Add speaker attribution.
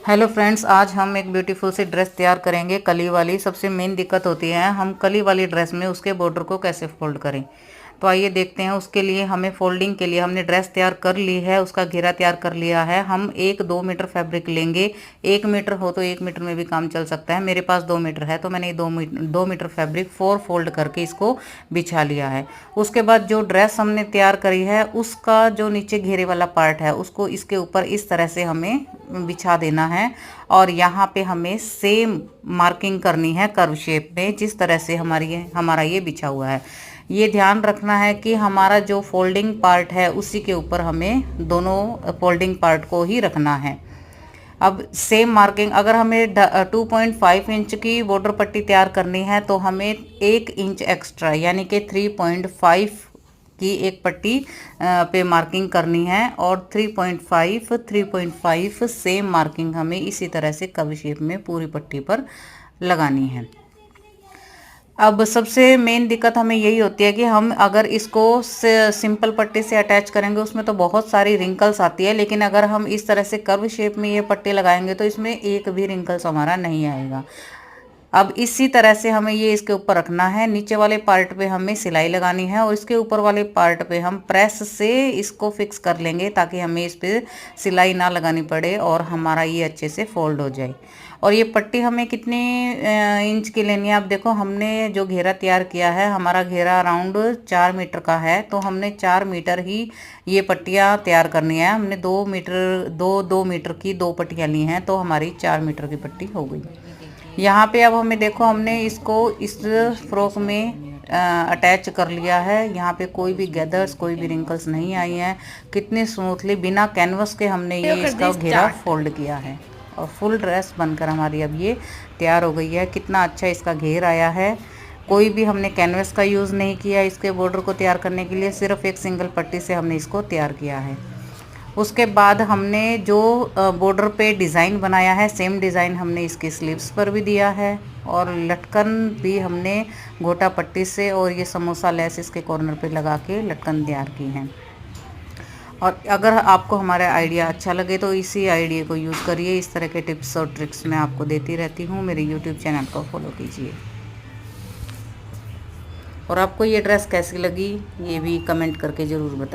Speaker 1: Hello friends, आज हम एक ब्यूटीफुल सी ड्रेस तैयार करेंगे कली वाली। सबसे मेन दिक्कत होती है हम कली वाली ड्रेस में उसके बॉर्डर को कैसे फोल्ड करें। तो आइए देखते हैं। उसके लिए हमें फोल्डिंग के लिए हमने ड्रेस तैयार कर ली है, उसका घेरा तैयार कर लिया है। हम 1-2 मीटर फैब्रिक लेंगे। 1 मीटर हो तो 1 मीटर में भी काम चल सकता है। मेरे पास 2 मीटर है तो मैंने 2 मीटर फैब्रिक 4 फोल्ड करके इसको बिछा लिया है। उसके बाद जो ड्रेस हमने तैयार करी है उसका जो नीचे घेरे वाला पार्ट है उसको इसके ऊपर इस तरह से हमें बिछा देना है। और यहाँ पे हमें सेम मार्किंग करनी है कर्व शेप में, जिस तरह से हमारा ये बिछा हुआ है। ये ध्यान रखना है कि हमारा जो फोल्डिंग पार्ट है उसी के ऊपर हमें दोनों फोल्डिंग पार्ट को ही रखना है। अब सेम मार्किंग, अगर हमें 2.5 इंच की बॉर्डर पट्टी तैयार करनी है तो हमें 1 इंच एक्स्ट्रा यानी कि 3.5 की एक पट्टी पे मार्किंग करनी है। और 3.5 सेम मार्किंग हमें इसी तरह से कर्व शेप में पूरी पट्टी पर लगानी है। अब सबसे मेन दिक्कत हमें यही होती है कि हम अगर इसको सिंपल पट्टी से अटैच करेंगे उसमें तो बहुत सारी रिंकल्स आती है, लेकिन अगर हम इस तरह से कर्व शेप में ये पट्टी लगाएंगे तो इसमें एक भी रिंकल्स हमारा नहीं आएगा। अब इसी तरह से हमें ये इसके ऊपर रखना है। नीचे वाले पार्ट पे हमें सिलाई लगानी है और इसके ऊपर वाले पार्ट पे हम प्रेस से इसको फिक्स कर लेंगे ताकि हमें इस पे सिलाई ना लगानी पड़े और हमारा ये अच्छे से फोल्ड हो जाए। और ये पट्टी हमें कितनी इंच की लेनी है। आप देखो, हमने जो घेरा तैयार किया है, हमारा घेरा अराउंड 4 मीटर का है, तो हमने 4 मीटर ही ये पट्टियाँ तैयार करनी है। हमने 2 मीटर की 2 पट्टियाँ ली हैं, तो हमारी 4 मीटर की पट्टी हो गई। यहाँ पे अब हमें देखो, हमने इसको इस फ्रॉक में अटैच कर लिया है। यहाँ पे कोई भी गैदर्स, कोई भी रिंकल्स नहीं आई हैं। कितने स्मूथली बिना कैनवस के हमने ये इसका घेरा फोल्ड किया है और फुल ड्रेस बनकर हमारी अब ये तैयार हो गई है। कितना अच्छा इसका घेर आया है। कोई भी हमने कैनवस का यूज़ नहीं किया इसके बॉर्डर को तैयार करने के लिए, सिर्फ एक सिंगल पट्टी से हमने इसको तैयार किया है। उसके बाद हमने जो बॉर्डर पे डिज़ाइन बनाया है, सेम डिज़ाइन हमने इसके स्लीव्स पर भी दिया है। और लटकन भी हमने गोटा पट्टी से और ये समोसा लेस इसके कॉर्नर पे लगा के लटकन तैयार की हैं। और अगर आपको हमारा आइडिया अच्छा लगे तो इसी आइडिया को यूज़ करिए। इस तरह के टिप्स और ट्रिक्स मैं आपको देती रहती हूँ। मेरे यूट्यूब चैनल को फॉलो कीजिए। और आपको ये ड्रेस कैसी लगी ये भी कमेंट करके ज़रूर बताइए।